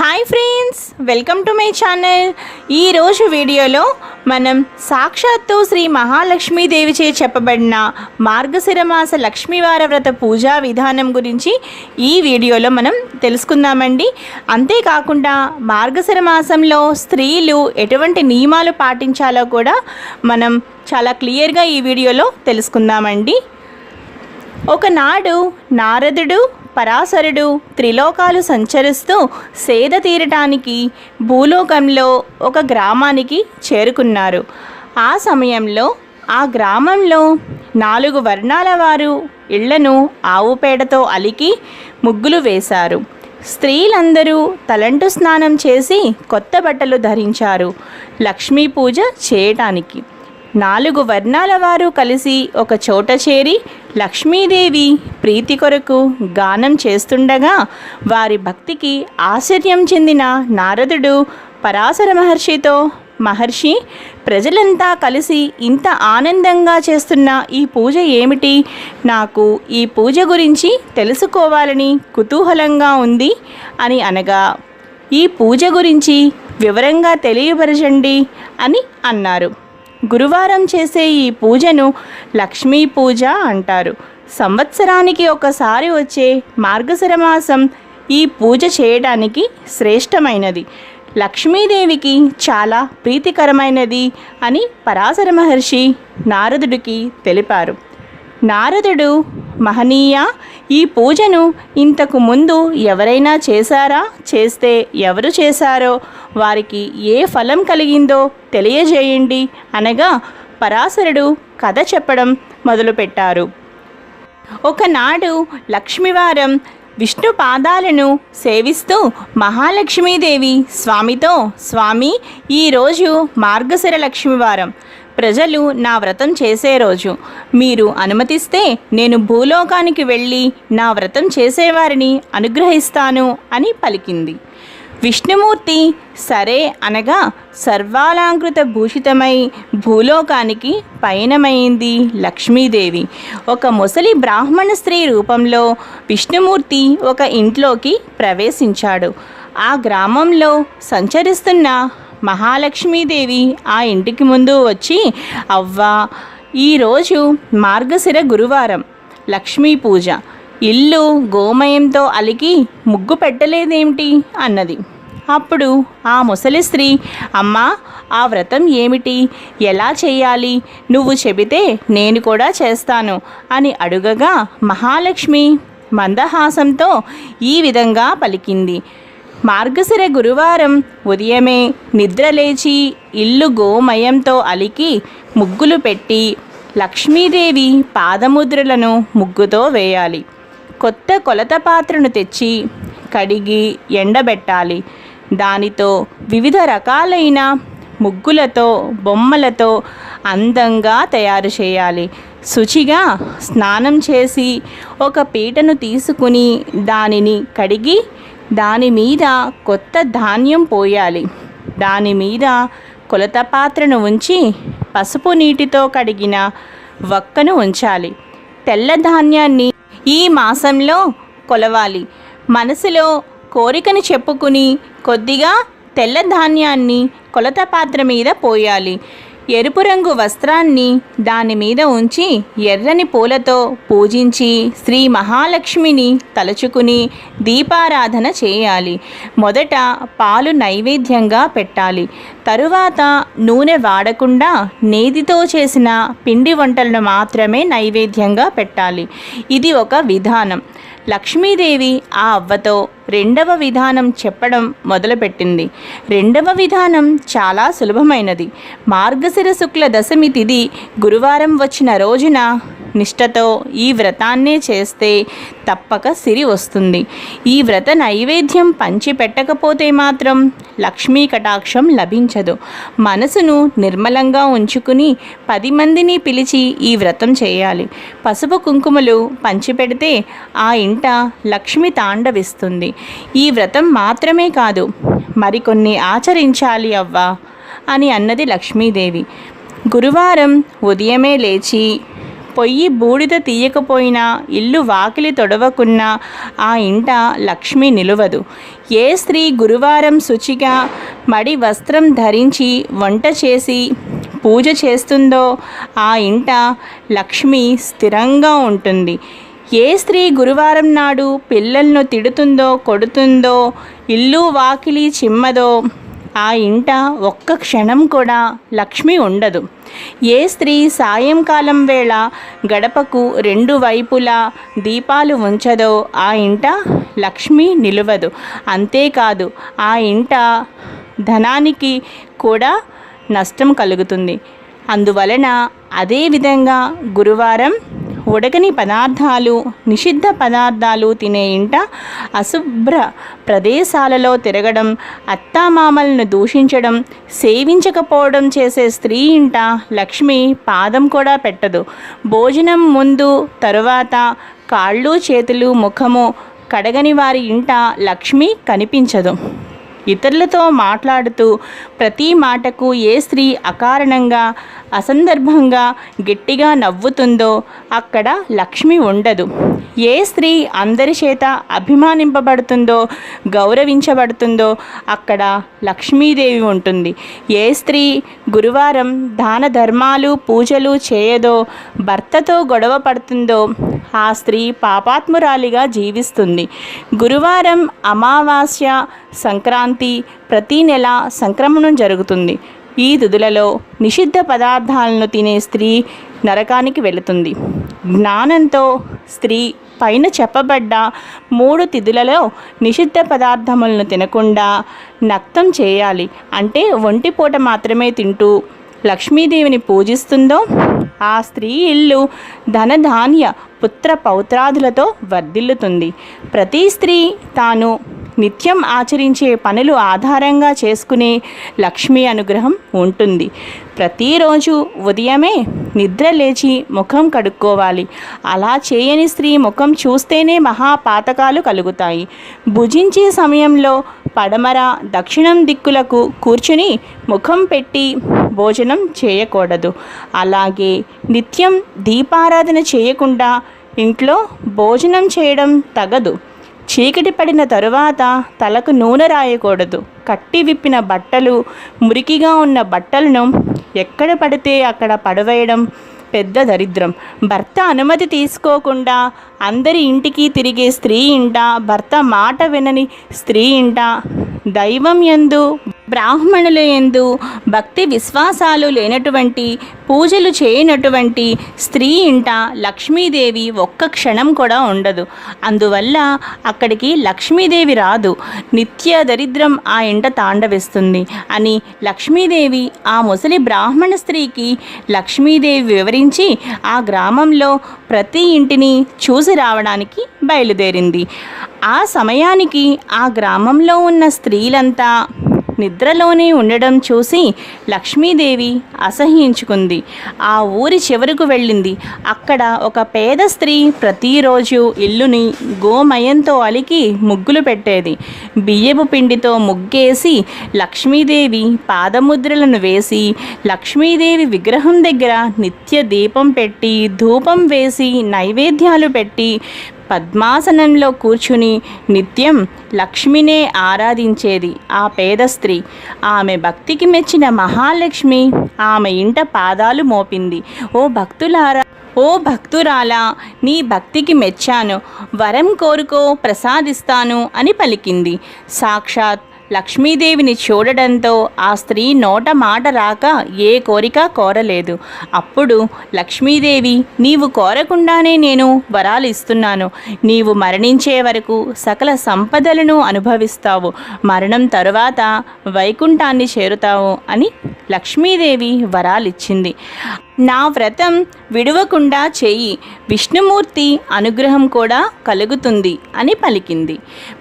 Hi friends, welcome to my channel. ఈరోజు వీడియోలో మనం సాక్షాత్తు శ్రీ మహాలక్ష్మీదేవిచే చెప్పబడిన మార్గశిర మాస లక్ష్మీవార వ్రత పూజా విధానం గురించి ఈ వీడియోలో మనం తెలుసుకుందామండి. అంతేకాకుండా మార్గశిర మాసంలో స్త్రీలు ఎటువంటి నియమాలు పాటించాలో కూడా మనం చాలా క్లియర్గా ఈ వీడియోలో తెలుసుకుందామండి. ఒకనాడు నారదుడు పరాశరుడు త్రిలోకాలు సంచరిస్తూ సేద తీరటానికి భూలోకంలో ఒక గ్రామానికి చేరుకున్నారు. ఆ సమయంలో ఆ గ్రామంలో 4 వర్ణాల వారు ఇళ్లను ఆవు పేడతో అలికి ముగ్గులు వేశారు. స్త్రీలందరూ తలంటు స్నానం చేసి కొత్త బట్టలు ధరించారు లక్ష్మీ పూజ చేయటానికి. 4 వర్ణాల వారు కలిసి ఒక చోట చేరి లక్ష్మీదేవి ప్రీతి కొరకు గానం చేస్తుండగా వారి భక్తికి ఆశ్చర్యం చెందిన నారదుడు పరాశర మహర్షితో, మహర్షి, ప్రజలంతా కలిసి ఇంత ఆనందంగా చేస్తున్న ఈ పూజ ఏమిటి? నాకు ఈ పూజ గురించి తెలుసుకోవాలని కుతూహలంగా ఉంది అని అనగా, ఈ పూజ గురించి వివరంగా తెలియపరచండి అని అన్నారు. గురువారం చేసే ఈ పూజను లక్ష్మీ పూజ అంటారు. సంవత్సరానికి ఒకసారి వచ్చే మార్గశిర మాసం ఈ పూజ చేయడానికి శ్రేష్టమైనది, లక్ష్మీదేవికి చాలా ప్రీతికరమైనది అని పరాశర మహర్షి నారదుడికి తెలిపారు. నారదుడు, మహనీయ, ఈ పూజను ఇంతకు ముందు ఎవరైనా చేశారా? చేస్తే ఎవరు చేశారో వారికి ఏ ఫలం కలిగిందో తెలియజేయండి అనగా పరాశరుడు కథ చెప్పడం మొదలుపెట్టారు. ఒకనాడు లక్ష్మీవారం విష్ణు పాదాలను సేవిస్తూ మహాలక్ష్మీదేవి స్వామితో, స్వామి, ఈరోజు మార్గశిర లక్ష్మీవారం, ప్రజలు నా వ్రతం చేసే రోజు. మీరు అనుమతిస్తే నేను భూలోకానికి వెళ్ళి నా వ్రతం చేసేవారిని అనుగ్రహిస్తాను అని పలికింది. విష్ణుమూర్తి సరే అనగా సర్వాలంకృత భూషితమై భూలోకానికి పయనమైంది లక్ష్మీదేవి. ఒక ముసలి బ్రాహ్మణ స్త్రీ రూపంలో విష్ణుమూర్తి ఒక ఇంట్లోకి ప్రవేశించాడు. ఆ గ్రామంలో సంచరిస్తున్న మహాలక్ష్మీదేవి ఆ ఇంటికి ముందు వచ్చి, అవ్వా, ఈరోజు మార్గశిర గురువారం, లక్ష్మీ పూజ, ఇల్లు గోమయంతో అలికి ముగ్గు పెట్టలేదేమిటి అన్నది. అప్పుడు ఆ ముసలి స్త్రీ, అమ్మా, ఆ వ్రతం ఏమిటి? ఎలా చేయాలి? నువ్వు చెబితే నేను కూడా చేస్తాను అని అడుగగా మహాలక్ష్మి మందహాసంతో ఈ విధంగా పలికింది. మార్గశిర గురువారం ఉదయమే నిద్రలేచి ఇల్లు గోమయంతో అలికి ముగ్గులు పెట్టి లక్ష్మీదేవి పాదముద్రలను ముగ్గుతో వేయాలి. కొత్త కొలత పాత్రను తెచ్చి కడిగి ఎండబెట్టాలి. దానితో వివిధ రకాలైన ముగ్గులతో, బొమ్మలతో అందంగా తయారు చేయాలి. శుచిగా స్నానం చేసి ఒక పీటను తీసుకుని దానిని కడిగి దాని మీద కొత్త ధాన్యం పోయాలి. దాని మీద కొలత పాత్రను ఉంచి పసుపు నీటితో కడిగిన వక్కను ఉంచాలి. తెల్ల ధాన్యాన్ని ఈ మాసంలో కొలవాలి. మనసులో కోరికను చెప్పుకుని కొద్దిగా తెల్ల ధాన్యాన్ని కొలత పాత్ర మీద పోయాలి. ఎరుపు రంగు వస్త్రాన్ని దాని మీద ఉంచి ఎర్రని పూలతో పూజించి శ్రీ మహాలక్ష్మిని తలుచుకుని దీపారాధన చేయాలి. మొదట పాలు నైవేద్యంగా పెట్టాలి. తరువాత నూనె వాడకుండా నేతితో చేసిన పిండి వంటలను మాత్రమే నైవేద్యంగా పెట్టాలి. ఇది ఒక విధానం. లక్ష్మీదేవి ఆ అవ్వతో రెండవ విధానం చెప్పడం మొదలుపెట్టింది. రెండవ విధానం చాలా సులభమైనది. మార్గశిర శుక్ల దశమి తిథి గురువారం వచ్చిన రోజున నిష్ఠతో ఈ వ్రతాన్నే చేస్తే తప్పక సిరి వస్తుంది. ఈ వ్రత నైవేద్యం పంచి పెట్టకపోతే మాత్రం లక్ష్మీ కటాక్షం లభించదు. మనసును నిర్మలంగా ఉంచుకుని 10 మందిని పిలిచి ఈ వ్రతం చేయాలి. పసుపు కుంకుమలు పంచిపెడితే ఆ ఇంట లక్ష్మి తాండవిస్తుంది. ఈ వ్రతం మాత్రమే కాదు, మరికొన్ని ఆచరించాలి అవ్వా అని అన్నది లక్ష్మీదేవి. గురువారం ఉదయమే లేచి పొయ్యి బూడిద తీయకపోయినా, ఇల్లు వాకిలి తొడవకున్నా ఆ ఇంట లక్ష్మి నిలువదు. ఏ స్త్రీ గురువారం శుచిగా మడి వస్త్రం ధరించి వంట చేసి పూజ చేస్తుందో ఆ ఇంట లక్ష్మి స్థిరంగా ఉంటుంది. ఏ స్త్రీ గురువారం నాడు పిల్లలను తిడుతుందో, కొడుతుందో, ఇల్లు వాకిలి చిమ్మదో ఆ ఇంట ఒక్క క్షణం కూడా లక్ష్మి ఉండదు. ఏ స్త్రీ సాయంకాలం వేళ గడపకు రెండు వైపులా దీపాలు ఉంచదో ఆ ఇంట లక్ష్మి నిలవదు. అంతేకాదు, ఆ ఇంట ధనానికి కూడా నష్టం కలుగుతుంది. అందువలన అదేవిధంగా గురువారం ఉడకని పదార్థాలు, నిషిద్ధ పదార్థాలు తినే ఇంట, అశుభ్ర ప్రదేశాలలో తిరగడం, అత్తామామలను దూషించడం, సేవించకపోవడం చేసే స్త్రీ ఇంట లక్ష్మి పాదం కూడా పెట్టదు. భోజనం ముందు తరువాత కాళ్ళు చేతులు ముఖము కడగని వారి ఇంట లక్ష్మి కనిపించదు. ఇతరులతో మాట్లాడుతూ ప్రతి మాటకు ఏ స్త్రీ అకారణంగా అసందర్భంగా గట్టిగా నవ్వుతుందో అక్కడ లక్ష్మి ఉండదు. ఏ స్త్రీ అందరి చేత అభిమానింపబడుతుందో, గౌరవించబడుతుందో అక్కడ లక్ష్మీదేవి ఉంటుంది. ఏ స్త్రీ గురువారం దాన ధర్మాలు పూజలు చేయదో, భర్తతో గొడవ పడుతుందో ఆ స్త్రీ పాపాత్మురాలిగా జీవిస్తుంది. గురువారం, అమావాస్య, సంక్రాంతి, ప్రతి నెల సంక్రమణం జరుగుతుంది. ఈ తిథులలో నిషిద్ధ పదార్థాలను తినే స్త్రీ నరకానికి వెళుతుంది. జ్ఞానంతో స్త్రీ పైన చెప్పబడ్డ 3 తిథులలో నిషిద్ధ పదార్థములను తినకుండా నక్తం చేయాలి. అంటే ఒంటిపూట మాత్రమే తింటూ లక్ష్మీదేవిని పూజిస్తుందో ఆ స్త్రీ ఇల్లు ధనధాన్య పుత్ర పౌత్రాదులతో వర్ధిల్లుతుంది. ప్రతి స్త్రీ తాను నిత్యం ఆచరించే పనులు ఆధారంగా చేసుకునే లక్ష్మీ అనుగ్రహం ఉంటుంది. ప్రతిరోజు ఉదయమే నిద్ర లేచి ముఖం కడుక్కోవాలి. అలా చేయని స్త్రీ ముఖం చూస్తేనే మహాపాతకాలు కలుగుతాయి. భుజించే సమయంలో పడమర, దక్షిణం దిక్కులకు కూర్చుని ముఖం పెట్టి భోజనం చేయకూడదు. అలాగే నిత్యం దీపారాధన చేయకుండా ఇంట్లో భోజనం చేయడం తగదు. చీకటి పడిన తరువాత తలకు నూనె రాయకూడదు. కట్టి విప్పిన బట్టలు, మురికిగా ఉన్న బట్టలను ఎక్కడ పడితే అక్కడ పడవేయడం పెద్ద దరిద్రం. భర్త అనుమతి తీసుకోకుండా అందరి ఇంటికి తిరిగే స్త్రీ ఇంట, భర్త మాట వినని స్త్రీ ఇంట, దైవం యందు బ్రాహ్మణుల యందు భక్తి విశ్వాసాలు లేనటువంటి, పూజలు చేయనటువంటి స్త్రీ ఇంట లక్ష్మీదేవి ఒక్క క్షణం కూడా ఉండదు. అందువల్ల అక్కడికి లక్ష్మీదేవి రాదు. నిత్య దరిద్రం ఆ ఇంట తాండవిస్తుంది అని లక్ష్మీదేవి ఆ ముసలి బ్రాహ్మణ స్త్రీకి లక్ష్మీదేవి వివరించి ఆ గ్రామంలో ప్రతి ఇంటిని చూసి రావడానికి బయలుదేరింది. ఆ సమయానికి ఆ గ్రామంలో ఉన్న స్త్రీలంతా నిద్రలోనే ఉండడం చూసి లక్ష్మీదేవి అసహ్యించుకుంది. ఆ ఊరి చివరకు వెళ్ళింది. అక్కడ ఒక పేద స్త్రీ ప్రతిరోజు ఇల్లుని గోమయంతో అలికి ముగ్గులు పెట్టేది. బియ్యపు పిండితో ముగ్గేసి లక్ష్మీదేవి పాదముద్రలను వేసి, లక్ష్మీదేవి విగ్రహం దగ్గర నిత్య దీపం పెట్టి, ధూపం వేసి, నైవేద్యాలు పెట్టి పద్మాసనంలో కూర్చుని నిత్యం లక్ష్మినే ఆరాధించేది ఆ పేద స్త్రీ. ఆమె భక్తికి మెచ్చిన మహాలక్ష్మి ఆమె ఇంట పాదాలు మోపింది. ఓ భక్తురాలా, నీ భక్తికి మెచ్చాను, వరం కోరుకో ప్రసాదిస్తాను అని పలికింది. సాక్షాత్ లక్ష్మీదేవిని చూడడంతో ఆ స్త్రీ నోట మాట రాక ఏ కోరిక కోరలేదు. అప్పుడు లక్ష్మీదేవి, నీవు కోరకుండానే నేను వరాలు ఇస్తున్నాను. నీవు మరణించే వరకు సకల సంపదలను అనుభవిస్తావు. మరణం తరువాత వైకుంఠాన్ని చేరుతావు అని లక్ష్మీదేవి వరాలిచ్చింది. నా వ్రతం విడవకుండా చేయి, విష్ణుమూర్తి అనుగ్రహం కూడా కలుగుతుంది అని పలికింది.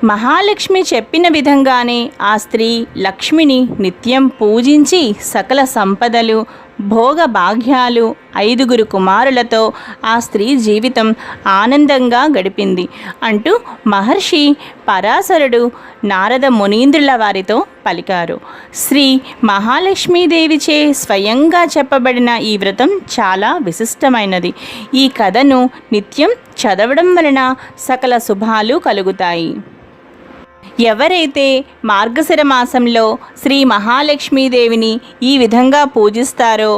మహాలక్ష్మి చెప్పిన విధంగానే ఆ స్త్రీ లక్ష్మిని నిత్యం పూజించి సకల సంపదలు, భోగ భాగ్యాలు 5 కుమారులతో ఆ స్త్రీ జీవితం ఆనందంగా గడిపింది అంటూ మహర్షి పరాశరుడు నారద మునీంద్రుల వారితో పలికారు. శ్రీ మహాలక్ష్మీదేవిచే స్వయంగా చెప్పబడిన ఈ వ్రతం చాలా విశిష్టమైనది. ఈ కథను నిత్యం చదవడం వలన సకల శుభాలు కలుగుతాయి. ఎవరైతే మార్గశిర మాసంలో శ్రీ మహాలక్ష్మీదేవిని ఈ విధంగా పూజిస్తారో,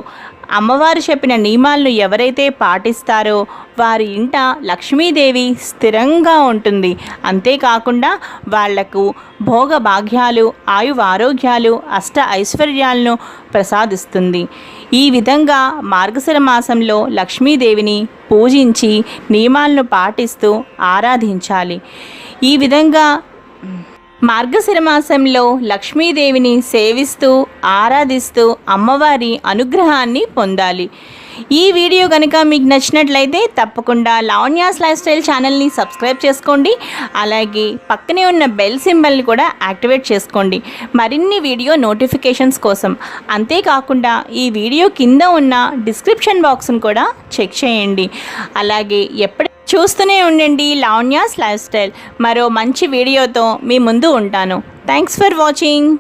అమ్మవారు చెప్పిన నియమాలను ఎవరైతే పాటిస్తారో వారి ఇంట లక్ష్మీదేవి స్థిరంగా ఉంటుంది. అంతేకాకుండా వాళ్లకు భోగ భాగ్యాలు, ఆరోగ్యాలు, అష్ట ఐశ్వర్యాలను ప్రసాదిస్తుంది. ఈ విధంగా మార్గశిర మాసంలో లక్ష్మీదేవిని పూజించి నియమాలను పాటిస్తూ ఆరాధించాలి. ఈ విధంగా మార్గశిర మాసంలో లక్ష్మీదేవిని సేవిస్తూ ఆరాధిస్తూ అమ్మవారి అనుగ్రహాన్ని పొందాలి. ఈ వీడియో కనుక మీకు నచ్చినట్లయితే తప్పకుండా లావణ్యాస్ లైఫ్ స్టైల్ ఛానల్ని సబ్స్క్రైబ్ చేసుకోండి. అలాగే పక్కనే ఉన్న బెల్ సింబల్ని కూడా యాక్టివేట్ చేసుకోండి మరిన్ని వీడియో నోటిఫికేషన్స్ కోసం. అంతేకాకుండా ఈ వీడియో కింద ఉన్న డిస్క్రిప్షన్ బాక్స్ను కూడా చెక్ చేయండి. అలాగే చూస్తూనే ఉండండి లావణ్యాస్ లైఫ్ స్టైల్. మరో మంచి వీడియోతో మీ ముందు ఉంటాను. Thanks for watching.